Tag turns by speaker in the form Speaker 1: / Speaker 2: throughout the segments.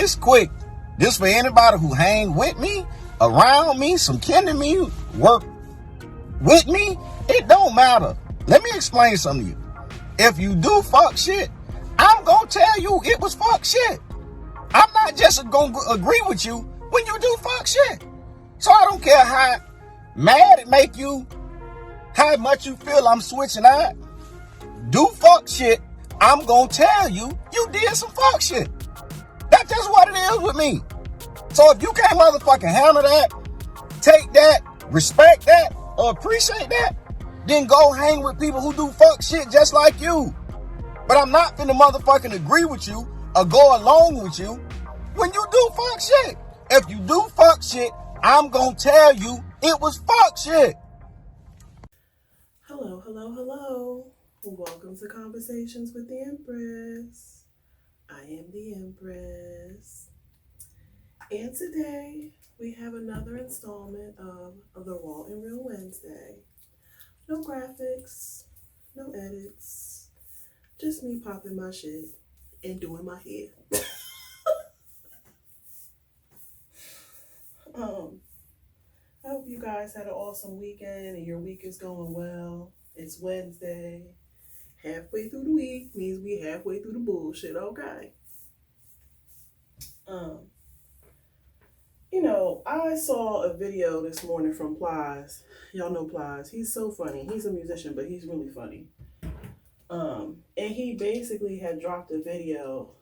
Speaker 1: this quick. This for anybody who hang with me, around me, some kin to me, work with me. It don't matter. Let me explain something to you. If you do fuck shit, I'm gonna tell you it was fuck shit. I'm not just gonna agree with you when you do fuck shit. So I don't care how mad it make you, how much you feel I'm switching out. Do fuck shit, I'm gonna tell you you did some fuck shit. That's just what it is with me. So if you can't motherfucking handle that, take that, respect that, or appreciate that, then go hang with people who do fuck shit just like you. But I'm not finna motherfucking agree with you or go along with you when you do fuck shit. If you do fuck shit, I'm gonna tell you it was fuck shit.
Speaker 2: Hello, hello, hello. Welcome to Conversations with the Empress. I am the Empress. And today we have another installment of the Raw and Real Wednesday. No graphics, no edits, just me popping my shit and doing my hair. I hope you guys had an awesome weekend and your week is going well. It's Wednesday. Halfway through the week means we halfway through the bullshit, okay? I saw a video this morning from Plies. Y'all know Plies. He's so funny. He's a musician, but he's really funny. And he basically had dropped a video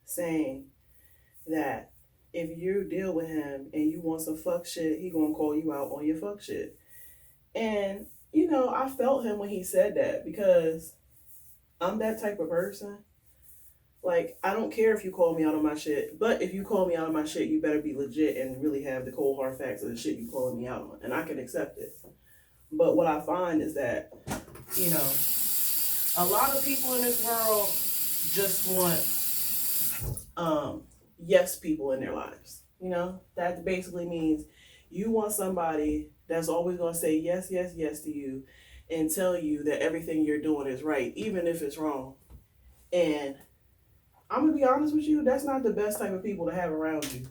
Speaker 2: saying that if you deal with him and you want some fuck shit, he gonna call you out on your fuck shit. And, I felt him when he said that because I'm that type of person. Like, I don't care if you call me out on my shit, but if you call me out on my shit, you better be legit and really have the cold hard facts of the shit you calling me out on. And I can accept it. But what I find is that, a lot of people in this world just want yes people in their lives. That basically means you want somebody that's always going to say yes, yes, yes to you and tell you that everything you're doing is right, even if it's wrong. And I'm going to be honest with you, that's not the best type of people to have around you.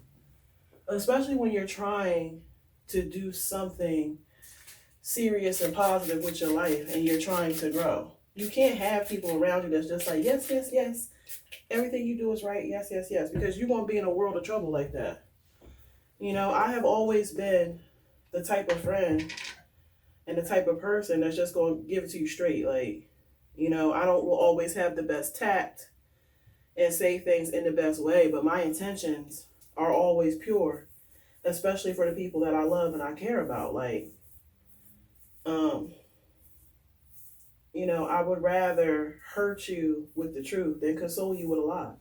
Speaker 2: Especially when you're trying to do something serious and positive with your life and you're trying to grow. You can't have people around you that's just like, yes, yes, yes. Everything you do is right. Yes, yes, yes. Because you're going to be in a world of trouble like that. I have always been the type of friend and the type of person that's just going to give it to you straight. Like, I don't always have the best tact and say things in the best way, but my intentions are always pure, especially for the people that I love and I care about. Like, I would rather hurt you with the truth than console you with a lie.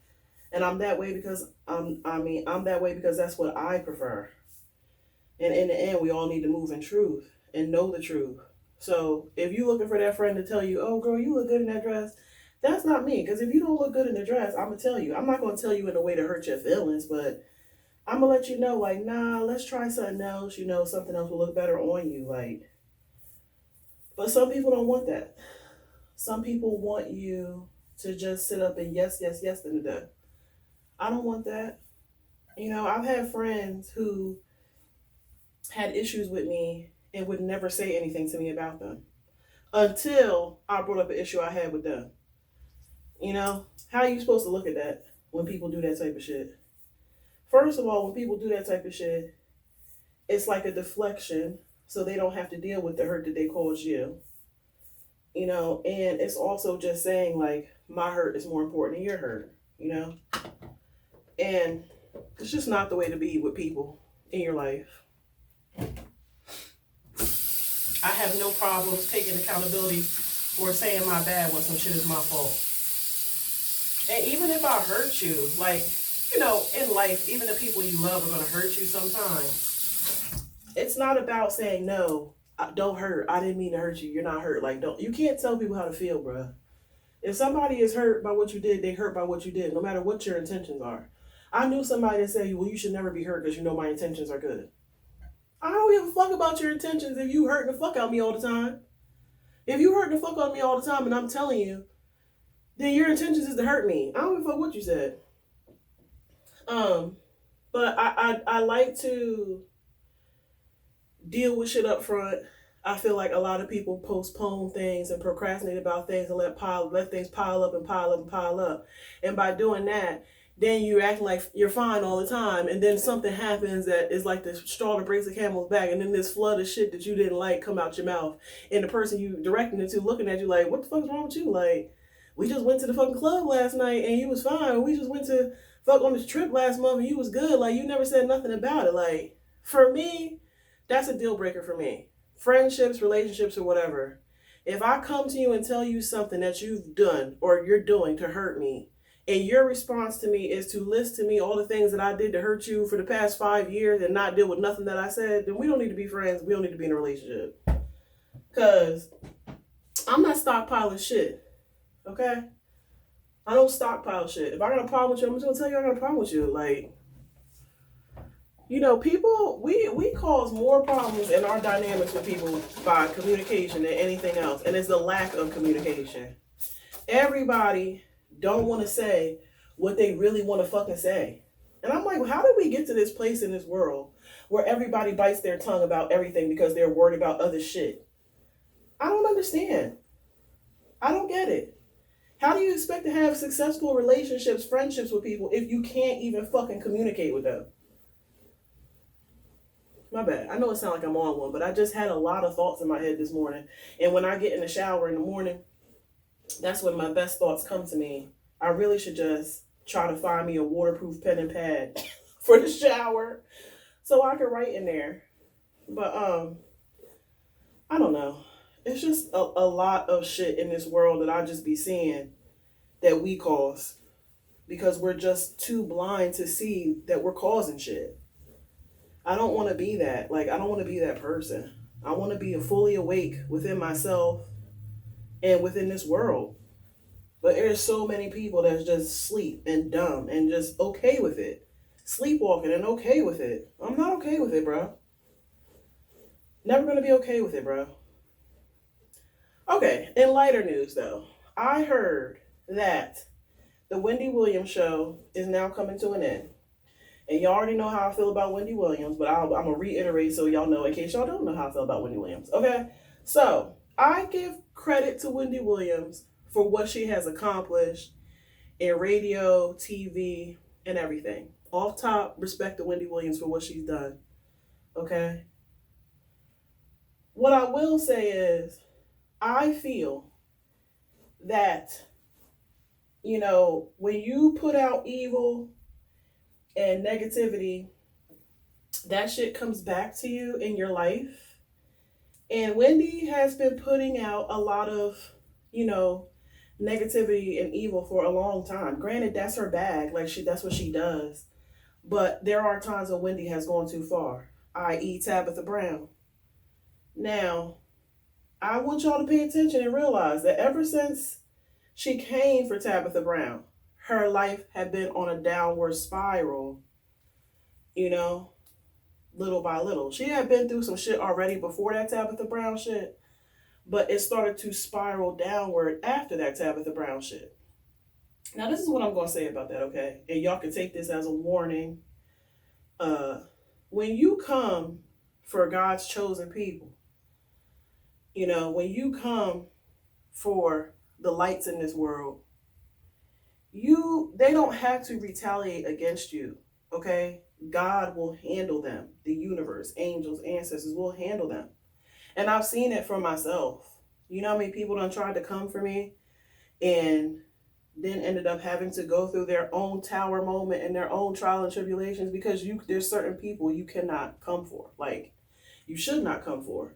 Speaker 2: And I'm that way because I'm that way because that's what I prefer. And in the end, we all need to move in truth and know the truth. So if you're looking for that friend to tell you, oh girl, you look good in that dress, that's not me. Because if you don't look good in the dress, I'm going to tell you. I'm not going to tell you in a way to hurt your feelings, but I'm going to let you know, like, nah, let's try something else. Something else will look better on you. Like, but some people don't want that. Some people want you to just sit up and yes, yes, yes to the death. I don't want that. I've had friends who had issues with me and would never say anything to me about them until I brought up an issue I had with them. How are you supposed to look at that when people do that type of shit? First of all, when people do that type of shit, it's like a deflection so they don't have to deal with the hurt that they caused you. And it's also just saying, like, my hurt is more important than your hurt, And it's just not the way to be with people in your life. I have no problems taking accountability or saying my bad when some shit is my fault. And even if I hurt you, like, in life, even the people you love are going to hurt you sometimes. It's not about saying, no, don't hurt. I didn't mean to hurt you. You're not hurt. Like, you can't tell people how to feel, bruh. If somebody is hurt by what you did, they hurt by what you did, no matter what your intentions are. I knew somebody that said, well, you should never be hurt because my intentions are good. I don't give a fuck about your intentions if you hurting the fuck out of me all the time. If you hurting the fuck out of me all the time and I'm telling you, then your intentions is to hurt me. I don't give a fuck what you said. But I like to deal with shit up front. I feel like a lot of people postpone things and procrastinate about things and let things pile up and pile up and pile up. And by doing that, then you act like you're fine all the time, and then something happens that is like the straw that breaks the camel's back, and then this flood of shit that you didn't like come out your mouth, and the person you directing it to looking at you like, what the fuck's wrong with you? Like, we just went to the fucking club last night and you was fine. We just went to fuck on this trip last month and you was good. Like, you never said nothing about it. Like, for me, that's a deal breaker for me. Friendships, relationships, or whatever. If I come to you and tell you something that you've done or you're doing to hurt me, and your response to me is to list to me all the things that I did to hurt you for the past 5 years and not deal with nothing that I said, then we don't need to be friends. We don't need to be in a relationship. Because I'm not stockpiling shit. Okay? I don't stockpile shit. If I got a problem with you, I'm just gonna tell you I got a problem with you. Like, people, we cause more problems in our dynamics with people by communication than anything else. And it's the lack of communication. Everybody don't want to say what they really want to fucking say. And I'm like, well, how did we get to this place in this world where everybody bites their tongue about everything because they're worried about other shit? I don't understand. I don't get it. How do you expect to have successful relationships, friendships with people if you can't even fucking communicate with them? My bad. I know it sounds like I'm on one, but I just had a lot of thoughts in my head this morning. And when I get in the shower in the morning, that's when my best thoughts come to me. I really should just try to find me a waterproof pen and pad for the shower so I can write in there. But I don't know. It's just a lot of shit in this world that I just be seeing that we cause because we're just too blind to see that we're causing shit. I don't want to be that. Like, I don't want to be that person. I want to be fully awake within myself and within this world. But there's so many people that's just sleep and dumb and just okay with it. Sleepwalking and okay with it. I'm not okay with it, bro. Never going to be okay with it, bro. Okay, in lighter news, though, I heard that the Wendy Williams show is now coming to an end. And y'all already know how I feel about Wendy Williams, but I'm going to reiterate so y'all know in case y'all don't know how I feel about Wendy Williams. Okay, so I give credit to Wendy Williams for what she has accomplished in radio, TV, and everything. Off top, respect to Wendy Williams for what she's done. Okay? What I will say is, I feel that, when you put out evil and negativity, that shit comes back to you in your life. And Wendy has been putting out a lot of, negativity and evil for a long time. Granted, that's her bag. Like, that's what she does. But there are times when Wendy has gone too far, i.e. Tabitha Brown. Now, I want y'all to pay attention and realize that ever since she came for Tabitha Brown, her life had been on a downward spiral, little by little. She had been through some shit already before that Tabitha Brown shit, but it started to spiral downward after that Tabitha Brown shit. Now, this is what I'm going to say about that, okay? And y'all can take this as a warning. When you come for God's chosen people, when you come for the lights in this world, they don't have to retaliate against you, okay? God will handle them. The universe, angels, ancestors will handle them. And I've seen it for myself. You know how many people done tried to come for me and then ended up having to go through their own tower moment and their own trial and tribulations because there's certain people you cannot come for. Like, you should not come for.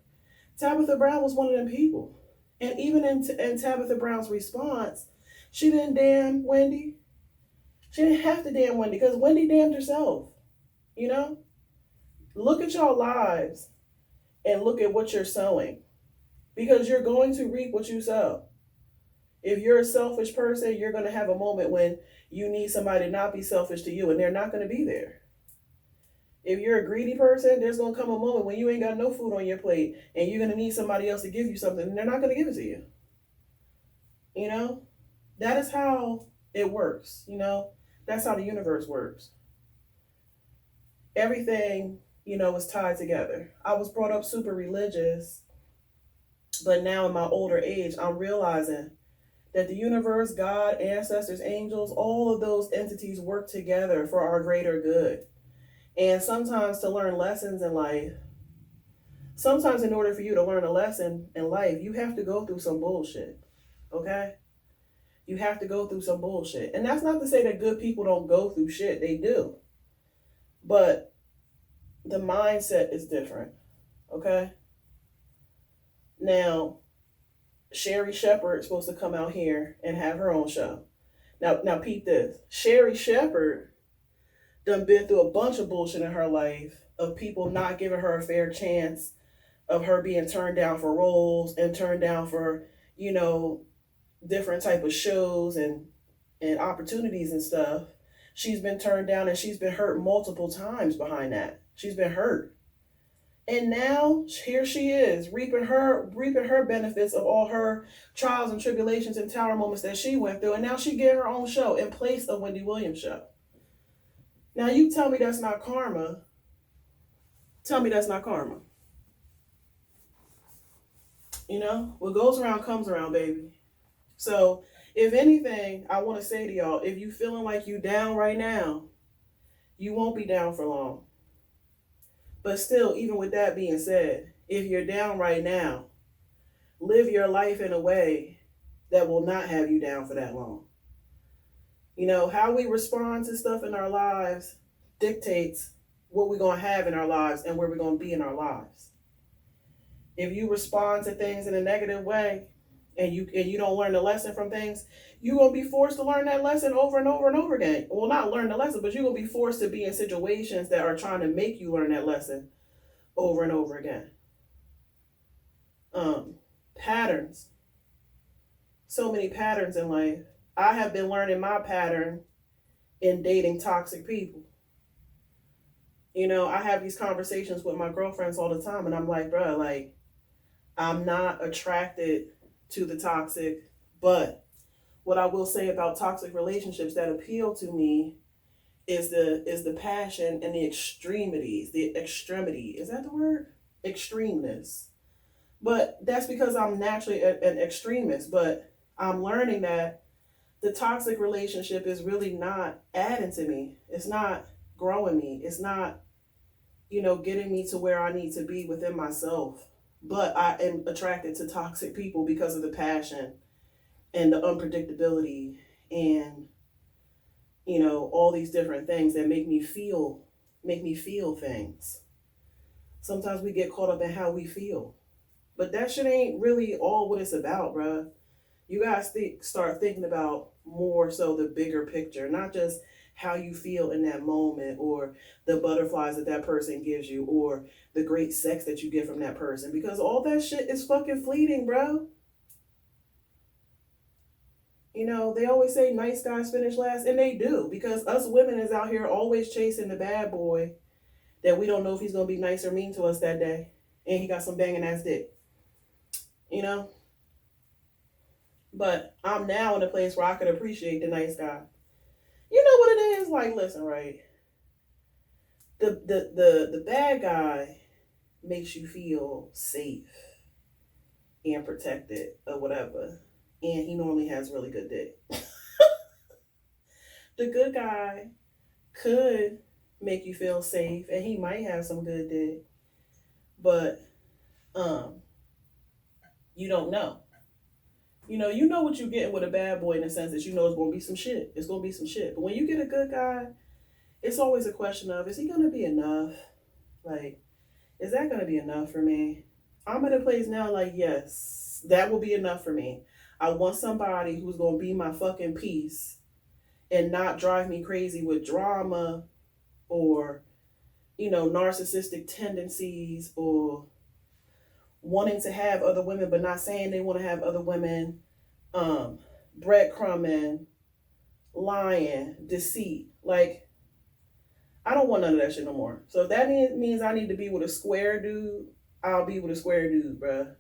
Speaker 2: Tabitha Brown was one of them people. And even in Tabitha Brown's response, she didn't damn Wendy. She didn't have to damn Wendy because Wendy damned herself. Look at y'all lives and look at what you're sowing because you're going to reap what you sow. If you're a selfish person, you're going to have a moment when you need somebody to not be selfish to you and they're not going to be there. If you're a greedy person, there's going to come a moment when you ain't got no food on your plate and you're going to need somebody else to give you something and they're not going to give it to you. That is how it works. That's how the universe works. everything, is tied together. I was brought up super religious, but now in my older age, I'm realizing that the universe, God, ancestors, angels, all of those entities work together for our greater good. And sometimes to learn lessons in life, sometimes in order for you to learn a lesson in life, you have to go through some bullshit. Okay? You have to go through some bullshit. And that's not to say that good people don't go through shit. They do. But the mindset is different. Okay? Now, Sherry Shepherd's supposed to come out here and have her own show. Now peep this. Sherry Shepherd done been through a bunch of bullshit in her life of people not giving her a fair chance, of her being turned down for roles and turned down for, different type of shows and opportunities and stuff. She's been turned down and she's been hurt multiple times behind that. She's been hurt. And now here she is reaping her benefits of all her trials and tribulations and tower moments that she went through. And now she get her own show in place of Wendy Williams' show. Now you tell me that's not karma. Tell me that's not karma. What goes around comes around, baby. So if anything, I want to say to y'all, if you feeling like you down right now, you won't be down for long. But still, even with that being said, if you're down right now, live your life in a way that will not have you down for that long. How we respond to stuff in our lives dictates what we're going to have in our lives and where we're going to be in our lives. If you respond to things in a negative way and you don't learn the lesson from things, you're going to be forced to learn that lesson over and over and over again. Well, not learn the lesson, but you're going to be forced to be in situations that are trying to make you learn that lesson over and over again. Patterns. So many patterns in life. I have been learning my pattern in dating toxic people. I have these conversations with my girlfriends all the time, and I'm like, bro, I'm not attracted to the toxic, but what I will say about toxic relationships that appeal to me is the passion and the extremities. The extremity, is that the word? Extremeness. But that's because I'm naturally an extremist. But I'm learning that the toxic relationship is really not adding to me. It's not growing me. It's not, getting me to where I need to be within myself. But I am attracted to toxic people because of the passion and the unpredictability and, all these different things that make me feel things. Sometimes we get caught up in how we feel. But that shit ain't really all what it's about, bruh. You guys start thinking about more so the bigger picture, not just how you feel in that moment or the butterflies that person gives you or the great sex that you get from that person, because all that shit is fucking fleeting, bro. They always say nice guys finish last, and they do, because us women is out here always chasing the bad boy that we don't know if he's going to be nice or mean to us that day, and he got some banging ass dick. But I'm now in a place where I could appreciate the nice guy. You know what it is? Like, listen, right? The bad guy makes you feel safe and protected or whatever. And he normally has really good dick. The good guy could make you feel safe and he might have some good dick. But you don't know. You know what you're getting with a bad boy in the sense that it's going to be some shit. It's going to be some shit. But when you get a good guy, it's always a question of, is he going to be enough? Like, is that going to be enough for me? I'm at a place now like, yes, that will be enough for me. I want somebody who's going to be my fucking peace and not drive me crazy with drama or, narcissistic tendencies or wanting to have other women but not saying they want to have other women, breadcrumbing, lying, deceit. Like, I don't want none of that shit no more. So if that means I need to be with a square dude, I'll be with a square dude, bruh.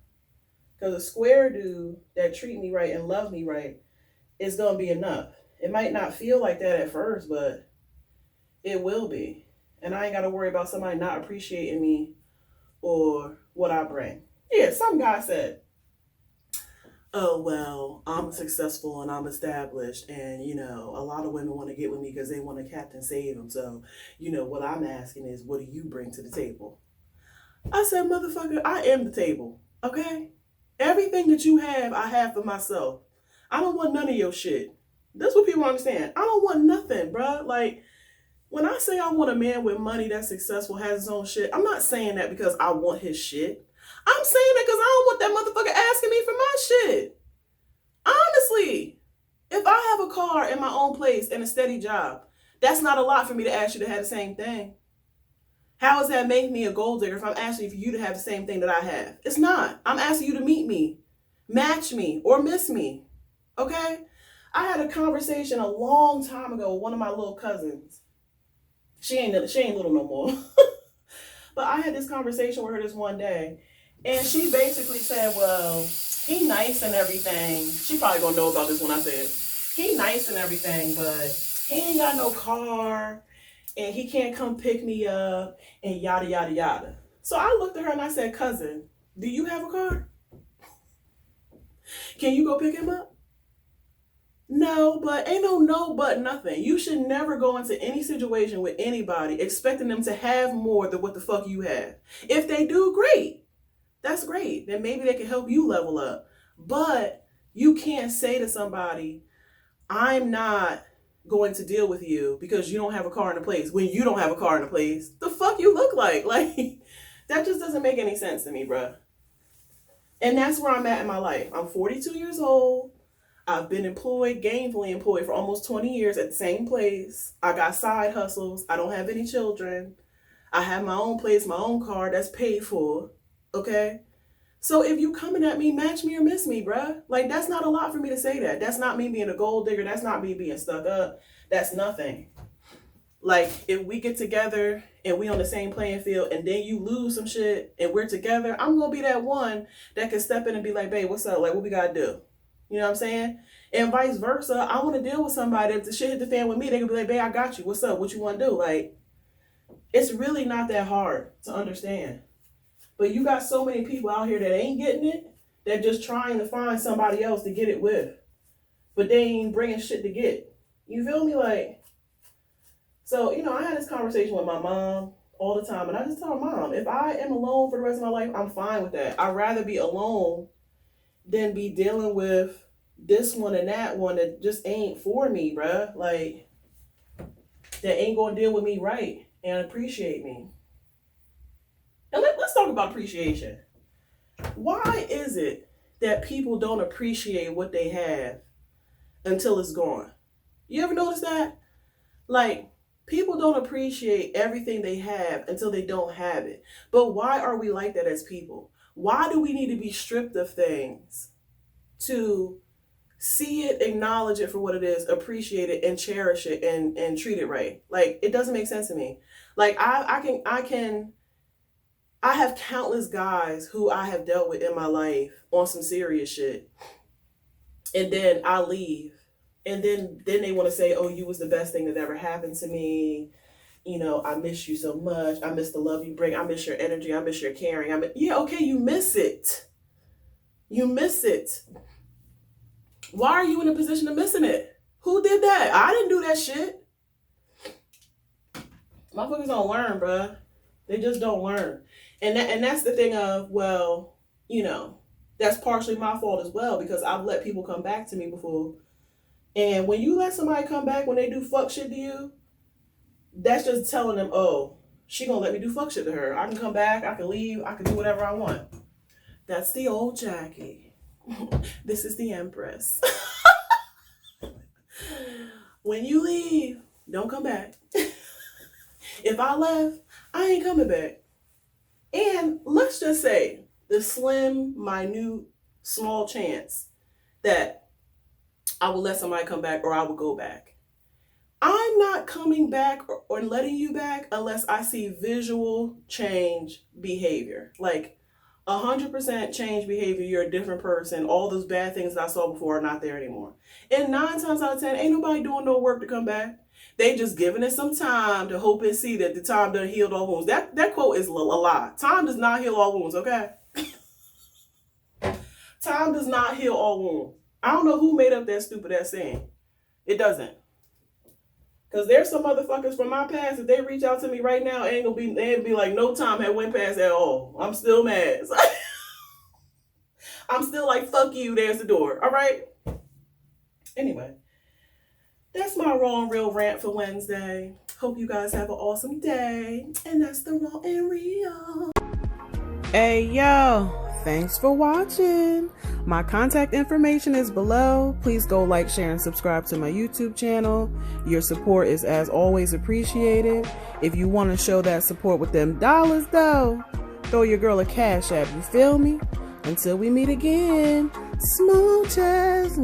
Speaker 2: Because a square dude that treat me right and love me right is going to be enough. It might not feel like that at first, but it will be. And I ain't got to worry about somebody not appreciating me or what I bring. Yeah, some guy said, oh, well, I'm successful and I'm established. And, a lot of women want to get with me because they want a captain save them. So, what I'm asking is, what do you bring to the table? I said, motherfucker, I am the table. Okay? Everything that you have, I have for myself. I don't want none of your shit. That's what people understand. I don't want nothing, bruh. Like, when I say I want a man with money that's successful, has his own shit, I'm not saying that because I want his shit. I'm saying that because I don't want that motherfucker asking me for my shit. Honestly, if I have a car in my own place and a steady job, that's not a lot for me to ask you to have the same thing. How does that make me a gold digger if I'm asking for you to have the same thing that I have? It's not. I'm asking you to meet me, match me, or miss me. Okay? I had a conversation a long time ago with one of my little cousins. She ain't little no more. But I had this conversation with her this one day, and she basically said, well, he nice and everything. She probably gonna know about this when I said, he nice and everything, but he ain't got no car, and he can't come pick me up, and yada, yada, yada. So I looked at her and I said, cousin, do you have a car? Can you go pick him up? No, but ain't no but nothing. You should never go into any situation with anybody expecting them to have more than what the fuck you have. If they do, great. That's great. Then maybe they can help you level up. But you can't say to somebody, I'm not going to deal with you because you don't have a car in a place when you don't have a car in a place. The fuck you look like? Like, that just doesn't make any sense to me, bruh. And that's where I'm at in my life. I'm 42 years old. I've been gainfully employed for almost 20 years at the same place. I got side hustles. I don't have any children. I have my own place, my own car that's paid for. Okay? So if you coming at me, match me or miss me, bruh. Like, that's not a lot for me to say that. That's not me being a gold digger. That's not me being stuck up. That's nothing. Like, if we get together and we on the same playing field and then you lose some shit and we're together, I'm going to be that one that can step in and be like, babe, what's up? Like, what we got to do? You know what I'm saying? And vice versa. I want to deal with somebody. If the shit hit the fan with me, they can be like, babe, I got you. What's up? What you want to do? Like, it's really not that hard to understand. But you got so many people out here that ain't getting it. They're just trying to find somebody else to get it with. But they ain't bringing shit to get. You feel me? Like, so, I had this conversation with my mom all the time. And I just tell her, Mom, if I am alone for the rest of my life, I'm fine with that. I'd rather be alone than be dealing with this one and that one that just ain't for me, bruh. Like, that ain't gonna deal with me right and appreciate me. And let's talk about appreciation. Why is it that people don't appreciate what they have until it's gone? You ever notice that? Like, people don't appreciate everything they have until they don't have it. But why are we like that as people? Why do we need to be stripped of things to see it, acknowledge it for what it is, appreciate it, and cherish it, and treat it right? Like, it doesn't make sense to me. Like, I have countless guys who I have dealt with in my life on some serious shit, and then I leave, and then they want to say, oh, you was the best thing that ever happened to me. I miss you so much. I miss the love you bring. I miss your energy. I miss your caring. Yeah, okay, you miss it. You miss it. Why are you in a position of missing it? Who did that? I didn't do that shit. Motherfuckers don't learn, bruh. They just don't learn. And that's the thing of, well, that's partially my fault as well, because I've let people come back to me before. And when you let somebody come back when they do fuck shit to you, that's just telling them, oh, she gonna let me do fuck shit to her. I can come back, I can leave, I can do whatever I want. That's the old Jackie. This is the Empress. When you leave, don't come back. If I left, I ain't coming back. And let's just say the slim, minute, small chance that I will let somebody come back or I will go back. I'm not coming back or letting you back unless I see visual change behavior. Like, 100% change behavior. You're a different person. All those bad things that I saw before are not there anymore. And 9 times out of 10, ain't nobody doing no work to come back. They just giving it some time to hope and see that the time done healed all wounds. That quote is a lie. Time does not heal all wounds, okay? Time does not heal all wounds. I don't know who made up that stupid ass saying. It doesn't. Because there's some motherfuckers from my past, if they reach out to me right now, they ain't be like, no time had went past at all. I'm still mad. I'm still like, fuck you, there's the door. All right? Anyway, that's my Raw and Real rant for Wednesday. Hope you guys have an awesome day. And that's the Raw and Real. Hey, yo. Thanks for watching. My contact information is below. Please go like, share, and subscribe to my YouTube channel. Your support is as always appreciated. If you want to show that support with them dollars though, throw your girl a Cash App, you feel me? Until we meet again, smooches.